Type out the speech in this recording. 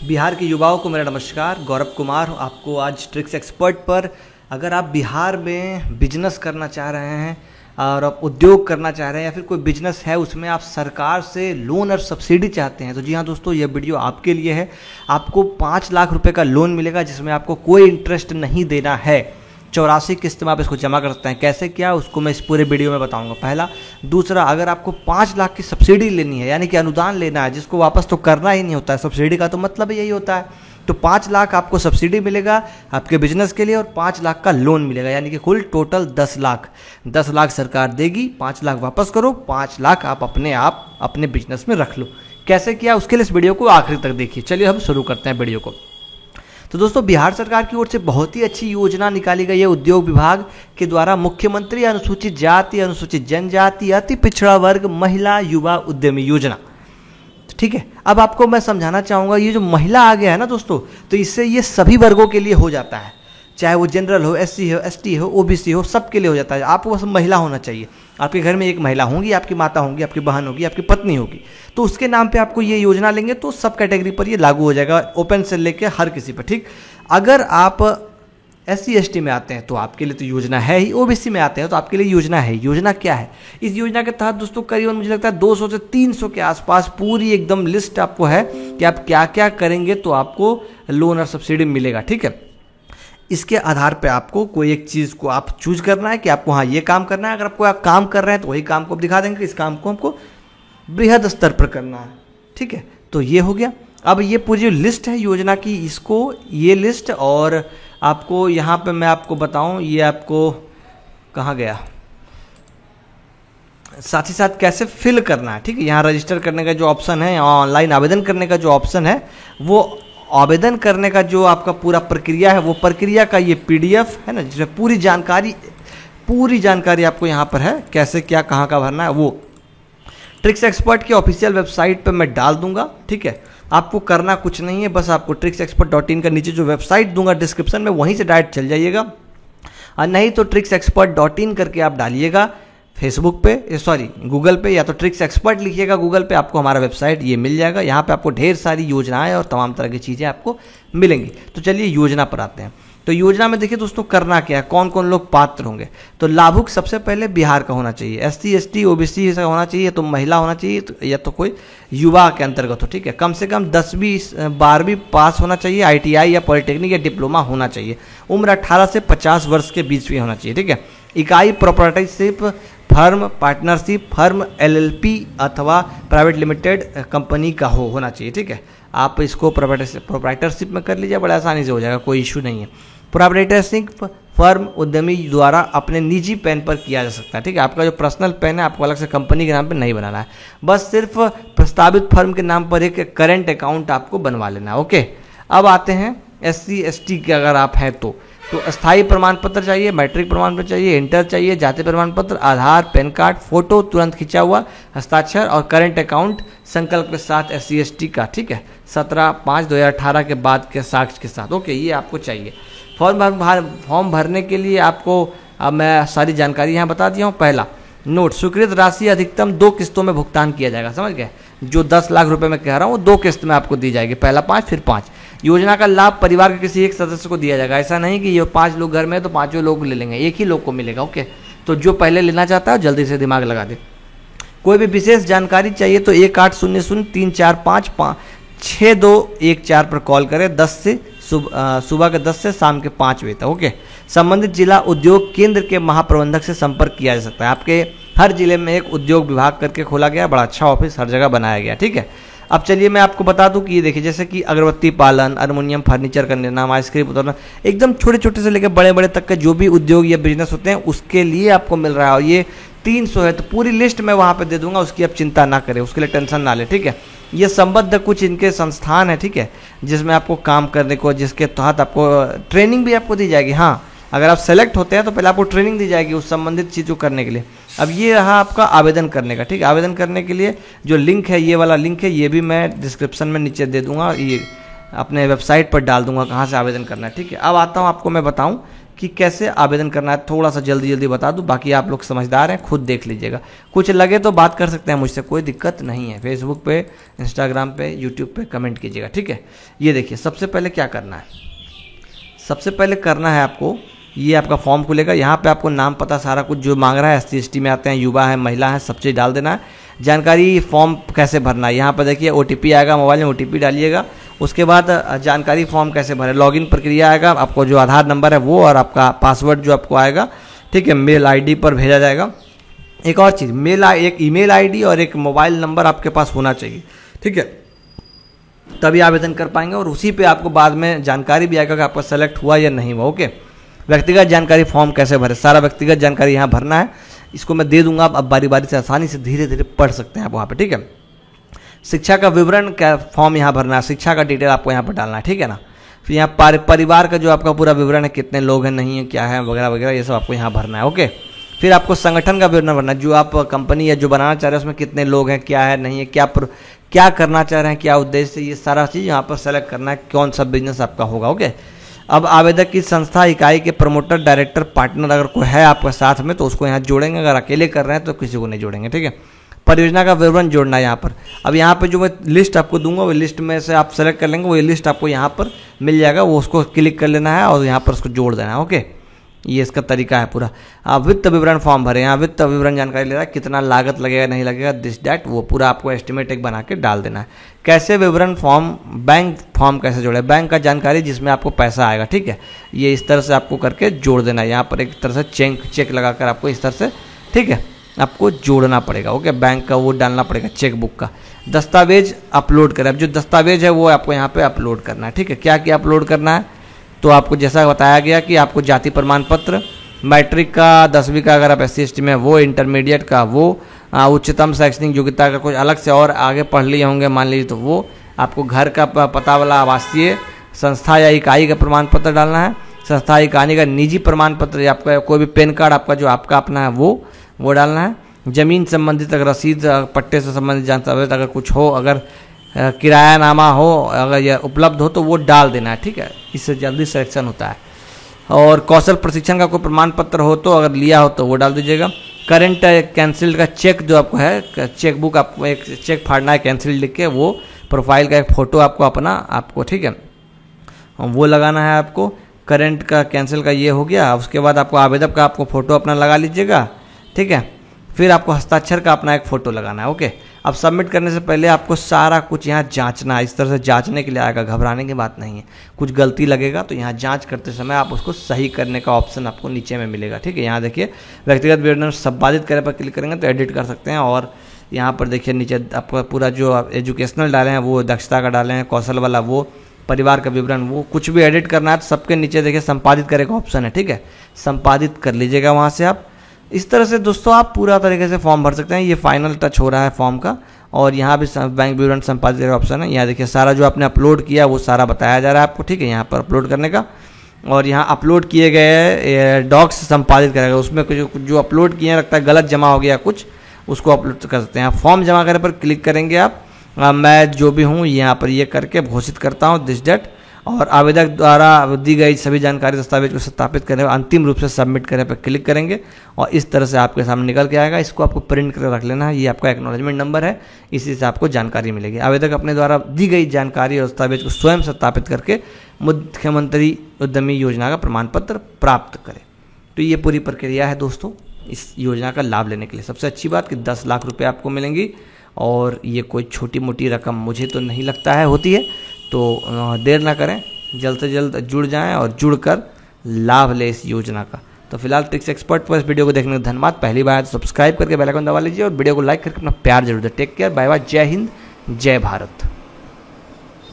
बिहार के युवाओं को मेरा नमस्कार। गौरव कुमार हूँ आपको आज ट्रिक्स एक्सपर्ट पर। अगर आप बिहार में बिजनेस करना चाह रहे हैं और आप उद्योग करना चाह रहे हैं या फिर कोई बिजनेस है उसमें आप सरकार से लोन और सब्सिडी चाहते हैं तो जी हाँ दोस्तों, यह वीडियो आपके लिए है। आपको 5 लाख रुपए का लोन मिलेगा जिसमें आपको कोई इंटरेस्ट नहीं देना है। 84 किस्त में आप इसको जमा कर सकते हैं। कैसे क्या उसको मैं इस पूरे वीडियो में बताऊंगा। पहला। दूसरा, अगर आपको 5 लाख की सब्सिडी लेनी है यानी कि अनुदान लेना है जिसको वापस तो करना ही नहीं होता है, सब्सिडी का तो मतलब यही होता है, तो 5 लाख आपको सब्सिडी मिलेगा आपके बिजनेस के लिए और 5 लाख का लोन मिलेगा यानी कि कुल टोटल 10 लाख। 10 लाख सरकार देगी, 5 लाख वापस करो, 5 लाख आप अपने बिजनेस में रख लो। कैसे किया उसके लिए इस वीडियो को आखिरी तक देखिए। चलिए हम शुरू करते हैं वीडियो को। तो दोस्तों, बिहार सरकार की ओर से बहुत ही अच्छी योजना निकाली गई है उद्योग विभाग के द्वारा। मुख्यमंत्री अनुसूचित जाति, अनुसूचित जनजाति, अति पिछड़ा वर्ग, महिला, युवा उद्यमी योजना। ठीक है, अब आपको मैं समझाना चाहूँगा, ये जो महिला आ गया है ना दोस्तों, तो इससे ये सभी वर्गों के लिए हो जाता है, चाहे वो जनरल हो, एससी हो, एसटी हो, ओबीसी हो, सबके लिए हो जाता है। आपको बस महिला होना चाहिए। आपके घर में एक महिला होंगी, आपकी माता होंगी, आपकी बहन होगी, आपकी पत्नी होगी, तो उसके नाम पे आपको ये योजना लेंगे तो सब कैटेगरी पर ये लागू हो जाएगा, ओपन से लेके हर किसी पर। ठीक, अगर आप एससी एसटी में आते हैं तो आपके लिए तो योजना है ही, ओबीसी में आते हैं तो आपके लिए योजना है। योजना क्या है? इस योजना के तहत दोस्तों करीबन मुझे लगता है 200 से 300 के आसपास पूरी एकदम लिस्ट आपको है कि आप क्या क्या करेंगे तो आपको लोन और सब्सिडी मिलेगा। ठीक है, इसके आधार पे आपको कोई एक चीज़ को आप चूज करना है कि आपको हाँ ये काम करना है। अगर आपको आप काम कर रहे हैं तो वही काम को आप दिखा देंगे कि इस काम को हमको बृहद स्तर पर करना है। ठीक है, तो ये हो गया। अब ये पूरी जो लिस्ट है योजना की, इसको ये लिस्ट और आपको यहाँ पे मैं आपको बताऊँ, ये आपको कहाँ गया, साथ ही साथ कैसे फिल करना है। ठीक है, यहाँ रजिस्टर करने का जो ऑप्शन है, यहाँ ऑनलाइन आवेदन करने का जो ऑप्शन है, वो आवेदन करने का जो आपका पूरा प्रक्रिया है, वो प्रक्रिया का ये पीडीएफ है ना, जिसमें पूरी जानकारी आपको यहाँ पर है, कैसे क्या कहाँ का भरना है, वो ट्रिक्स एक्सपर्ट की ऑफिशियल वेबसाइट पे मैं डाल दूंगा। ठीक है, आपको करना कुछ नहीं है, बस आपको tricksexpert.in का नीचे जो वेबसाइट दूंगा डिस्क्रिप्शन में, वहीं से डायरेक्ट चल जाइएगा, और नहीं तो tricksexpert.in करके आप डालिएगा फेसबुक पे, सॉरी गूगल पे, या तो ट्रिक्स एक्सपर्ट लिखिएगा गूगल पे, आपको हमारा वेबसाइट ये मिल जाएगा। यहाँ पे आपको ढेर सारी योजनाएं और तमाम तरह की चीज़ें आपको मिलेंगी। तो चलिए योजना पर आते हैं। तो योजना में देखिए दोस्तों करना क्या है, कौन कौन लोग पात्र होंगे। तो लाभुक सबसे पहले बिहार का होना चाहिए, एससी एसटी ओबीसी से होना चाहिए, तो महिला होना चाहिए, तो या तो कोई युवा के अंतर्गत हो। ठीक है, कम से कम 10वीं 12वीं पास होना चाहिए, आईटीआई या पॉलिटेक्निक या डिप्लोमा होना चाहिए। उम्र 18 से 50 वर्ष के बीच में होना चाहिए। ठीक है, इकाई proprietorship firm, partnership firm, LLP अथवा प्राइवेट लिमिटेड कंपनी का होना चाहिए। ठीक है, आप इसको प्रोप्राइटरशिप में कर लीजिए, बड़ा आसानी से हो जाएगा, कोई इशू नहीं है। प्रोप्राइटरशिप फर्म उद्यमी द्वारा अपने निजी पेन पर किया जा सकता है। ठीक है, आपका जो पर्सनल पेन है आपको अलग से कंपनी के नाम पर नहीं बनाना है, बस सिर्फ प्रस्तावित फर्म के नाम पर एक करेंट अकाउंट आपको बनवा लेना है। ओके, अब आते हैं एससी एसटी के अगर आप हैं तो स्थायी प्रमाण पत्र चाहिए, मैट्रिक प्रमाण पत्र चाहिए, इंटर चाहिए, जाति प्रमाण पत्र, आधार, पैन कार्ड, फोटो तुरंत खिंचा हुआ, हस्ताक्षर और करंट अकाउंट संकल्प के साथ एससी एसटी का। ठीक है, 17/5/2018 के बाद के साक्ष्य के साथ। ओके, ये आपको चाहिए। फॉर्म भरने के लिए आपको अब मैं सारी जानकारी यहाँ बता दिया हूँ। पहला, नोट, स्वीकृत राशि अधिकतम 2 किस्तों में भुगतान किया जाएगा। समझ गए, जो 10 लाख रुपए में कह रहा हूँ 2 किस्त में आपको दी जाएगी, पहला 5 फिर 5। योजना का लाभ परिवार के किसी एक सदस्य को दिया जाएगा। ऐसा नहीं कि ये 5 लोग घर में है तो 5 लोग ले लेंगे, एक ही लोग को मिलेगा। ओके, तो जो पहले लेना चाहता है जल्दी से दिमाग लगा दे। कोई भी विशेष जानकारी चाहिए तो 1800-345-6214 पर कॉल करें, 10 से सुबह के 10 से शाम के 5 बजे तक। ओके, संबंधित जिला उद्योग केंद्र के महाप्रबंधक से संपर्क किया जा सकता है। आपके हर जिले में एक उद्योग विभाग करके खोला गया, बड़ा अच्छा ऑफिस हर जगह बनाया गया। ठीक है, अब चलिए मैं आपको बता दूं कि ये देखिए, जैसे कि अगरबत्ती पालन, अल्युमिनियम फर्नीचर का निर्माण, आइसक्रीम उतारना, एकदम छोटे छोटे से लेकर बड़े बड़े तक के जो भी उद्योग या बिजनेस होते हैं उसके लिए आपको मिल रहा है। और ये 300 है, तो पूरी लिस्ट मैं वहाँ पे दे दूंगा, उसकी आप चिंता ना करें, उसके लिए टेंशन ना ले। ठीक है, ये संबद्ध कुछ इनके संस्थान है। ठीक है, जिसमें आपको काम करने को, जिसके तहत आपको ट्रेनिंग भी आपको दी जाएगी। हाँ, अगर आप सेलेक्ट होते हैं तो पहले आपको ट्रेनिंग दी जाएगी उस संबंधित चीज़ को करने के लिए। अब ये रहा आपका आवेदन करने का। ठीक है, आवेदन करने के लिए जो लिंक है, ये वाला लिंक है, ये भी मैं डिस्क्रिप्शन में नीचे दे दूंगा। ये अपने वेबसाइट पर डाल दूंगा कहाँ से आवेदन करना है, ठीक है। अब आता हूँ आपको मैं बताऊँ कि कैसे आवेदन करना है, थोड़ा सा जल्दी बता दूं, बाकी आप लोग समझदार हैं, खुद देख लीजिएगा। कुछ लगे तो बात कर सकते हैं मुझसे, कोई दिक्कत नहीं है। फेसबुक पे, इंस्टाग्राम पे, यूट्यूब पे कमेंट कीजिएगा, ठीक है। ये देखिए सबसे पहले क्या करना है, सबसे पहले करना है आपको, ये आपका फॉर्म खुलेगा, यहाँ पे आपको नाम पता सारा कुछ जो मांग रहा है, SC ST में आते हैं, युवा है, महिला है, सब चीज़ डाल देना है। जानकारी फॉर्म कैसे भरना है, यहाँ पर देखिए OTP आएगा, मोबाइल में OTP डालिएगा। उसके बाद जानकारी फॉर्म कैसे भरें, लॉगिन प्रक्रिया आएगा, आपको जो आधार नंबर है वो और आपका पासवर्ड जो आपको आएगा, ठीक है, मेल ID पर भेजा जाएगा। एक और चीज़, एक ईमेल ID और एक मोबाइल नंबर आपके पास होना चाहिए, ठीक है, तभी आवेदन कर पाएंगे। और उसी पे आपको बाद में जानकारी भी आएगा कि आपका सेलेक्ट हुआ या नहीं हुआ, ओके। व्यक्तिगत जानकारी फॉर्म कैसे भरे, सारा व्यक्तिगत जानकारी यहाँ भरना है, इसको मैं दे दूंगा, अब बारी बारी से आसानी से धीरे धीरे पढ़ सकते हैं आप वहाँ पे, ठीक है। शिक्षा का विवरण क्या फॉर्म यहाँ भरना है, शिक्षा का डिटेल आपको यहाँ पर डालना है, ठीक है ना। फिर यहाँ परिवार का जो आपका पूरा विवरण है, कितने लोग हैं, नहीं है, क्या है, वगैरह वगैरह, ये सब आपको यहाँ भरना है, ओके। फिर आपको संगठन का विवरण भरना है, जो आप कंपनी या जो बनाना चाह रहे हैं उसमें कितने लोग हैं, क्या है, नहीं है, क्या करना चाह रहे हैं, क्या उद्देश्य, ये सारा चीज़ यहाँ पर सेलेक्ट करना है, कौन सा बिजनेस आपका होगा, ओके। अब आवेदक की संस्था इकाई के प्रमोटर, डायरेक्टर, पार्टनर अगर कोई है आपके साथ में तो उसको यहाँ जोड़ेंगे, अगर अकेले कर रहे हैं तो किसी को नहीं जोड़ेंगे, ठीक है। परियोजना का विवरण जोड़ना है यहाँ पर। अब यहाँ पे जो मैं लिस्ट आपको दूंगा वो लिस्ट में से आप सेलेक्ट कर लेंगे, वो लिस्ट आपको यहाँ पर मिल जाएगा, वो उसको क्लिक कर लेना है और यहाँ पर उसको जोड़ देना है, ओके। ये इसका तरीका है पूरा। आप वित्त विवरण फॉर्म भरें, यहाँ वित्त विवरण जानकारी ले रहा है, कितना लागत लगेगा, नहीं लगेगा, दिस डैट, वो पूरा आपको एस्टिमेट एक बना के डाल देना है। कैसे विवरण फॉर्म, बैंक फॉर्म कैसे जोड़े, बैंक का जानकारी जिसमें आपको पैसा आएगा, ठीक है, ये इस तरह से आपको करके जोड़ देना है। यहाँ पर एक तरह से चेक लगाकर आपको इस तरह से, ठीक है, आपको जोड़ना पड़ेगा, ओके। बैंक का वो डालना पड़ेगा, चेक बुक का। दस्तावेज अपलोड करें, अब जो दस्तावेज है वो आपको यहाँ पे अपलोड करना है, ठीक है। क्या क्या अपलोड करना है, तो आपको जैसा बताया गया कि आपको जाति प्रमाण पत्र, मैट्रिक का, 10वीं का अगर आप SC ST में वो, इंटरमीडिएट का वो, उच्चतम शैक्षणिक योग्यता का कुछ अलग से और आगे पढ़ लिए होंगे मान लीजिए तो वो, आपको घर का पता वाला आवासीय, संस्था या इकाई का प्रमाण पत्र डालना है, संस्था इकाई का निजी प्रमाण पत्र, आपका कोई भी पैन कार्ड आपका जो आपका अपना है वो डालना है। जमीन संबंधित अगर रसीद, पट्टे से संबंधित जानकारी अगर कुछ हो, अगर किरायानामा हो, अगर यह उपलब्ध हो तो वो डाल देना है, ठीक है, इससे जल्दी सिलेक्शन होता है। और कौशल प्रशिक्षण का कोई प्रमाण पत्र हो तो अगर लिया हो तो वो डाल दीजिएगा। करंट कैंसिल का चेक जो आपको है, चेक बुक आपको एक चेक फाड़ना है कैंसिल लिख के, वो प्रोफाइल का एक फ़ोटो आपको अपना आपको, ठीक है, वो लगाना है आपको। करंट का कैंसिल का ये हो गया। उसके बाद आपको आवेदक का आपको फ़ोटो अपना लगा लीजिएगा, ठीक है। फिर आपको हस्ताक्षर का अपना एक फ़ोटो लगाना है, ओके। अब सबमिट करने से पहले आपको सारा कुछ यहाँ जांचना है, इस तरह से जांचने के लिए आएगा, घबराने की बात नहीं है। कुछ गलती लगेगा तो यहाँ जांच करते समय आप उसको सही करने का ऑप्शन आपको नीचे में मिलेगा, ठीक है। यहाँ देखिए व्यक्तिगत विवरण संपादित करने पर क्लिक करेंगे तो एडिट कर सकते हैं। और यहाँ पर देखिए नीचे आपका पूरा जो एजुकेशनल डाले हैं वो, दक्षता का डाले हैं, कौशल वाला वो, परिवार का विवरण वो, कुछ भी एडिट करना है तो सबके नीचे देखिए संपादित करे का ऑप्शन है, ठीक है, संपादित कर लीजिएगा वहाँ से आप। इस तरह से दोस्तों आप पूरा तरीके से फॉर्म भर सकते हैं। ये फाइनल टच हो रहा है फॉर्म का। और यहाँ भी बैंक विवरण संपादित का ऑप्शन है, यहाँ देखिए सारा जो आपने अपलोड किया वो सारा बताया जा रहा है आपको, ठीक है, यहाँ पर अपलोड करने का। और यहाँ अपलोड किए गए डॉक्स संपादित करेगा, उसमें कुछ जो अपलोड किए लगता है गलत जमा हो गया कुछ, उसको अपलोड कर सकते हैं। फॉर्म जमा करने पर क्लिक करेंगे आप, मैं जो भी हूँ यहाँ पर ये करके घोषित करता हूँ दिस डेट, और आवेदक द्वारा दी गई सभी जानकारी दस्तावेज को सत्यापित करने अंतिम रूप से सबमिट करने पर क्लिक करेंगे और इस तरह से आपके सामने निकल के आएगा। इसको आपको प्रिंट कर रख लेना है, ये आपका एक्नॉलेजमेंट नंबर है, इसी से आपको जानकारी मिलेगी। आवेदक अपने द्वारा दी गई जानकारी और दस्तावेज को स्वयं सत्यापित करके मुख्यमंत्री उद्यमी योजना का प्रमाण पत्र प्राप्त करें। तो ये पूरी प्रक्रिया है दोस्तों इस योजना का लाभ लेने के लिए। सबसे अच्छी बात कि 10 लाख रुपये आपको मिलेंगी और ये कोई छोटी मोटी रकम मुझे तो नहीं लगता है होती है। तो देर ना करें, जल्द से जल्द जुड़ जाएं और जुड़कर लाभ लें इस योजना का। तो फिलहाल ट्रिक्स एक्सपर्ट पर इस वीडियो को देखने का धन्यवाद। पहली बार तो सब्सक्राइब करके बेल आइकन दबा लीजिए और वीडियो को लाइक करके अपना प्यार जरूर दें। टेक केयर, बाय बाय, जय हिंद, जय भारत।